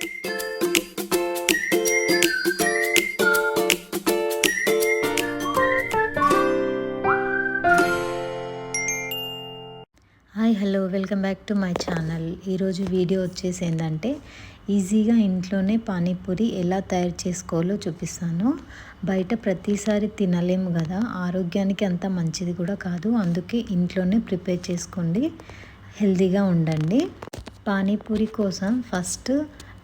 Hi hello welcome back to my channel. ఈరోజు video వచ్చేసి ఏంటంటే ఈజీగా ఇంట్లోనే పానీపూరి ఎలా తయారు చేసుకోవాలో చూపిస్తాను. బయట ప్రతిసారి తినలేము కదా, ఆరోగ్యానికి అంత మంచిది కూడా కాదు. అందుకే ఇంట్లోనే ప్రిపేర్ చేసుకోండి, హెల్తీగా ఉండండి. పానీపూరి కోసం ఫస్ట్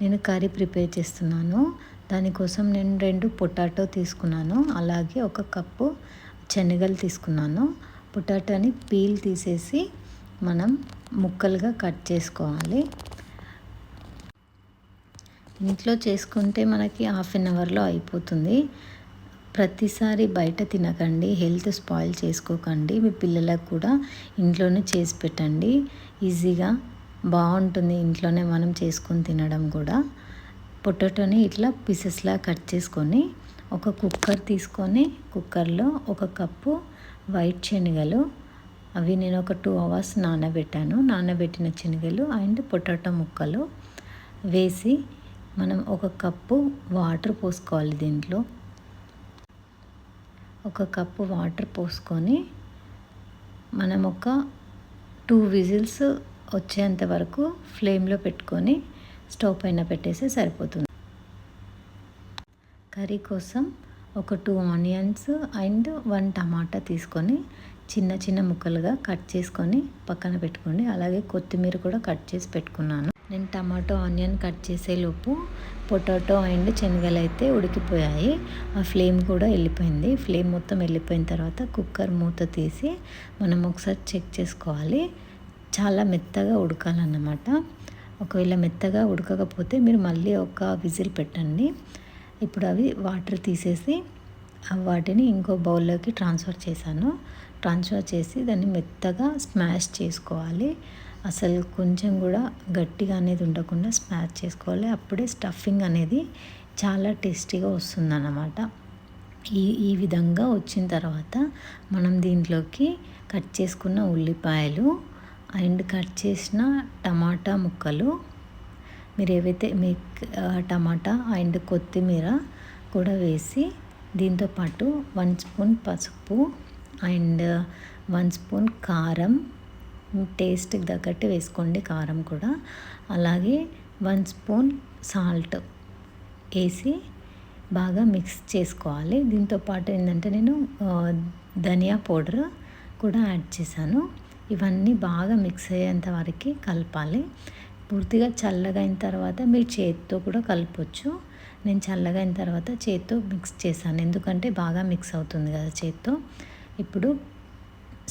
నేను కర్రీ ప్రిపేర్ చేస్తున్నాను. దానికోసం నేను 2 పొటాటో తీసుకున్నాను, అలాగే 1 కప్పు శనగలు తీసుకున్నాను. పొటాటోని పీల్ తీసేసి మనం ముక్కలుగా కట్ చేసుకోవాలి. ఇంట్లో చేసుకుంటే మనకి హాఫ్ అన్ అవర్లో అయిపోతుంది. ప్రతిసారి బయట తినకండి, హెల్త్ స్పాయిల్ చేసుకోకండి. మీ పిల్లలకు కూడా ఇంట్లోనే చేసి పెట్టండి, ఈజీగా బాగుంటుంది. ఇంట్లోనే మనం చేసుకొని తినడం కూడా. పొటాటోని ఇట్లా పీసెస్లా కట్ చేసుకొని ఒక కుక్కర్ తీసుకొని కుక్కర్లో 1 కప్పు వైట్ శనగలు, అవి నేను ఒక 2 అవర్స్ నానబెట్టాను. నానబెట్టిన శనగలు అండ్ పొటాటో ముక్కలు వేసి మనం 1 కప్పు వాటర్ పోసుకోవాలి. దీంట్లో 1 కప్పు వాటర్ పోసుకొని మనం ఒక 2 విజిల్స్ వచ్చేంత వరకు ఫ్లేమ్లో పెట్టుకొని స్టవ్ పైన పెట్టేసి సరిపోతుంది. కర్రీ కోసం ఒక 2 ఆనియన్స్ అండ్ 1 టమాటా తీసుకొని చిన్న చిన్న ముక్కలుగా కట్ చేసుకొని పక్కన పెట్టుకోండి. అలాగే కొత్తిమీర కూడా కట్ చేసి పెట్టుకున్నాను. నేను టమాటో ఆనియన్ కట్ చేసేలోపు పొటాటో అండ్ శనగలు అయితే ఉడికిపోయాయి. ఆ ఫ్లేమ్ కూడా వెళ్ళిపోయింది. ఫ్లేమ్ మొత్తం వెళ్ళిపోయిన తర్వాత కుక్కర్ మూత తీసి మనం ఒకసారి చెక్ చేసుకోవాలి. చాలా మెత్తగా ఉడకాలన్నమాట. ఒకవేళ మెత్తగా ఉడకకపోతే మీరు మళ్ళీ ఒక విజిల్ పెట్టండి. ఇప్పుడు అవి వాటర్ తీసేసి వాటిని ఇంకో బౌల్లోకి ట్రాన్స్ఫర్ చేసి దాన్ని మెత్తగా స్మాష్ చేసుకోవాలి. అసలు కొంచెం కూడా గట్టిగా అనేది ఉండకుండా స్మాష్ చేసుకోవాలి. అప్పుడే స్టఫింగ్ అనేది చాలా టేస్టీగా వస్తుందన్నమాట. ఈ విధంగా వచ్చిన తర్వాత మనం దీంట్లోకి కట్ చేసుకున్న ఉల్లిపాయలు అండ్ కట్ చేసిన టమాటా ముక్కలు, మీరు ఏవైతే మీ టమాటా అండ్ కొత్తిమీర కూడా వేసి దీంతోపాటు 1 స్పూన్ పసుపు అండ్ 1 స్పూన్ కారం, టేస్ట్కి తగ్గట్టు వేసుకోండి కారం కూడా. అలాగే 1 స్పూన్ సాల్ట్ వేసి బాగా మిక్స్ చేసుకోవాలి. దీంతోపాటు ఏంటంటే నేను ధనియా పౌడర్ కూడా యాడ్ చేశాను. ఇవన్నీ బాగా మిక్స్ అయ్యేంత వరకు కలపాలి. పూర్తిగా చల్లగా అయిన తర్వాత మీరు చేతితో కూడా కలపొచ్చు. నేను చల్లగా అయిన తర్వాత చేతితో మిక్స్ చేశాను, ఎందుకంటే బాగా మిక్స్ అవుతుంది కదా చేతితో. ఇప్పుడు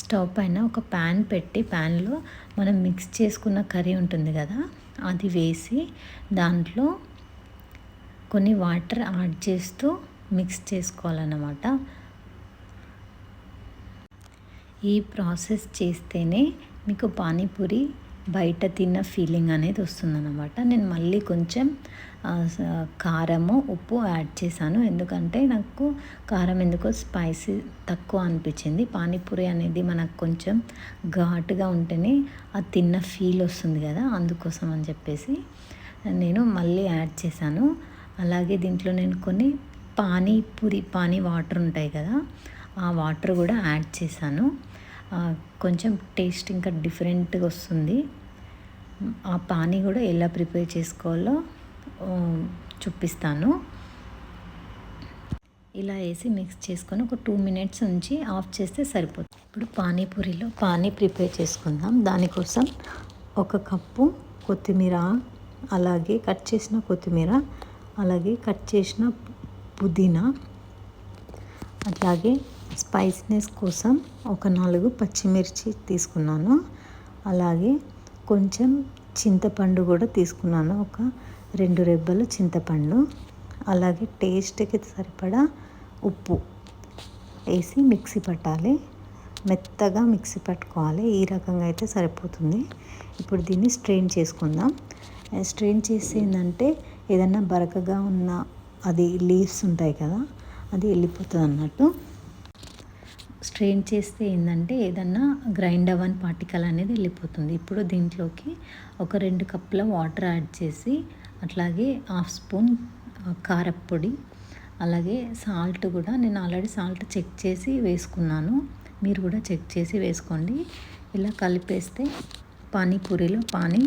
స్టవ్ పైన ఒక ప్యాన్ పెట్టి ప్యాన్లో మనం మిక్స్ చేసుకున్న కర్రీ ఉంటుంది కదా, అది వేసి దాంట్లో కొన్ని వాటర్ యాడ్ చేస్తూ మిక్స్ చేసుకోవాలన్నమాట. ఈ ప్రాసెస్ చేస్తేనే మీకు పానీపూరి బయట తిన్న ఫీలింగ్ అనేది వస్తుందన్నమాట. నేను మళ్ళీ కొంచెం కారము ఉప్పు యాడ్ చేశాను, ఎందుకంటే నాకు కారం ఎందుకో స్పైసీ తక్కువ అనిపించింది. పానీపూరి అనేది మనకు కొంచెం ఘాటుగా ఉంటేనే అది తిన్న ఫీల్ వస్తుంది కదా, అందుకోసం అని చెప్పేసి నేను మళ్ళీ యాడ్ చేశాను. అలాగే దీంట్లో నేను కొన్ని పానీ వాటర్ ఉంటాయి కదా, ఆ వాటర్ కూడా యాడ్ చేశాను. కొంచెం టేస్ట్ ఇంకా డిఫరెంట్గా వస్తుంది. ఆ పానీ కూడా ఎలా ప్రిపేర్ చేసుకోవాలో చూపిస్తాను. ఇలా వేసి మిక్స్ చేసుకొని ఒక 2 మినిట్స్ ఉంచి ఆఫ్ చేస్తే సరిపోతుంది. ఇప్పుడు పానీపూరిలో పానీ ప్రిపేర్ చేసుకుందాం. దానికోసం 1 కప్పు కొత్తిమీర, అలాగే కట్ చేసిన కొత్తిమీర, అలాగే కట్ చేసిన పుదీనా, అట్లాగే స్పైసీనెస్ కోసం ఒక 4 పచ్చిమిర్చి తీసుకున్నాను. అలాగే కొంచెం చింతపండు కూడా తీసుకున్నాను, ఒక 2 రెబ్బలు చింతపండు. అలాగే టేస్ట్కి సరిపడా ఉప్పు వేసి మిక్సీ పట్టాలి. మెత్తగా మిక్సీ పట్టుకోవాలి. ఈ రకంగా అయితే సరిపోతుంది. ఇప్పుడు దీన్ని స్ట్రెయిన్ చేసుకుందాం. స్ట్రెయిన్ చేసి ఏంటంటే ఏదన్నా బరకగా ఉన్న అది లీవ్స్ ఉంటాయి కదా, అది వెళ్ళిపోతుంది అన్నట్టు. స్ట్రెయిన్ చేస్తే ఏంటంటే ఏదన్నా గ్రైండ్ అవ్వని పార్టికల్ అనేది వెళ్ళిపోతుంది. ఇప్పుడు దీంట్లోకి ఒక 2 కప్పుల వాటర్ యాడ్ చేసి అట్లాగే హాఫ్ స్పూన్ కారప్పొడి, అలాగే సాల్ట్ కూడా నేను ఆల్రెడీ సాల్ట్ చెక్ చేసి వేసుకున్నాను. మీరు కూడా చెక్ చేసి వేసుకోండి. ఇలా కలిపేస్తే పానీపూరిలో పానీ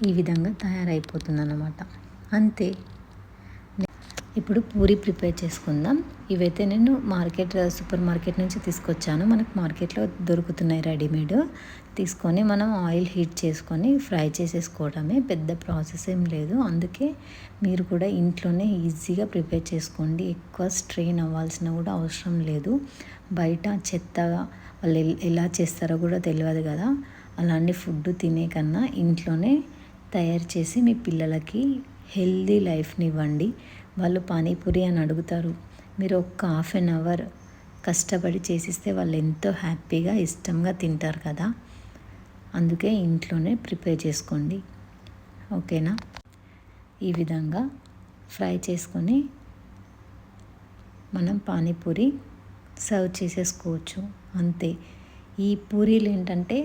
ఈ విధంగా తయారైపోతుందన్నమాట. అంతే. ఇప్పుడు పూరి ప్రిపేర్ చేసుకుందాం. ఇవైతే నేను సూపర్ మార్కెట్ నుంచి తీసుకొచ్చాను. మనకు మార్కెట్లో దొరుకుతున్నాయి రెడీమేడ్. తీసుకొని మనం ఆయిల్ హీట్ చేసుకొని ఫ్రై చేసేసుకోవడమే, పెద్ద ప్రాసెస్ ఏం లేదు. అందుకే మీరు కూడా ఇంట్లోనే ఈజీగా ప్రిపేర్ చేసుకోండి. ఎక్కువ స్ట్రెయిన్ అవ్వాల్సిన కూడా అవసరం లేదు. బయట చెత్తగా వాళ్ళు ఎలా చేస్తారో కూడా తెలియదు కదా. అలాంటి ఫుడ్ తినే కన్నా ఇంట్లోనే తయారు చేసి మీ పిల్లలకి హెల్దీ లైఫ్ని ఇవ్వండి. వాళ్ళు పానీపూరి అని అడుగుతారు. మీరు ఒక హాఫ్ అన్ అవర్ కష్టపడి చేసిస్తే వాళ్ళు ఎంతో హ్యాపీగా ఇష్టంగా తింటారు కదా. అందుకే ఇంట్లోనే ప్రిపేర్ చేసుకోండి. ఓకేనా? ఈ విధంగా ఫ్రై చేసుకొని మనం పానీపూరి సర్వ్ చేసేసుకోవచ్చు. అంతే. ఈ పూరీలు ఏంటంటే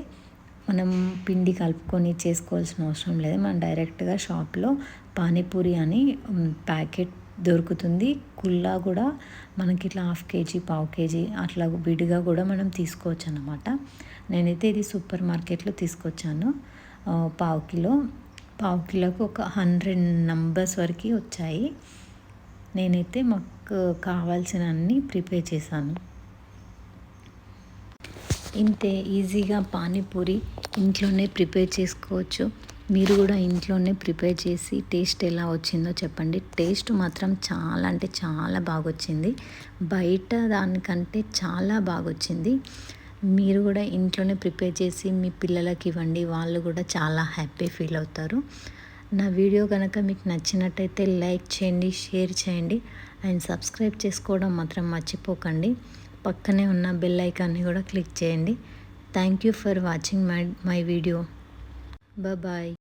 మనం పిండి కలుపుకొని చేసుకోవాల్సిన అవసరం లేదు. మనం డైరెక్ట్గా షాప్లో పానీపూరి అని ప్యాకెట్ దొరుకుతుంది. కుల్లా కూడా మనకి ఇట్లా హాఫ్ కేజీ, పావు కేజీ అట్లా విడిగా కూడా మనం తీసుకోవచ్చు అన్నమాట. నేనైతే ఇది సూపర్ మార్కెట్లో తీసుకొచ్చాను. పావు కిలోకి ఒక 100 నంబర్స్ వరకు వచ్చాయి. నేనైతే మాకు కావాల్సిన అన్నీ ప్రిపేర్ చేశాను. ఇంతే ఈజీగా పానీపూరి ఇంట్లోనే ప్రిపేర్ చేసుకోవచ్చు. మీరు కూడా ఇంట్లోనే ప్రిపేర్ చేసి టేస్ట్ ఎలా వచ్చిందో చెప్పండి. టేస్ట్ మాత్రం చాలా అంటే చాలా బాగా వచ్చింది. బయట దానికంటే చాలా బాగా వచ్చింది. మీరు కూడా ఇంట్లోనే ప్రిపేర్ చేసి మీ పిల్లలకి ఇవ్వండి. వాళ్ళు కూడా చాలా హ్యాపీ ఫీల్ అవుతారు. నా వీడియో కనుక మీకు నచ్చినట్టయితే లైక్ చేయండి, షేర్ చేయండి అండ్ సబ్స్క్రైబ్ చేసుకోవడం మాత్రం మర్చిపోకండి. పక్కనే ఉన్న బెల్ ఐకాన్ని కూడా క్లిక్ చేయండి. Thank you for watching my video. Bye.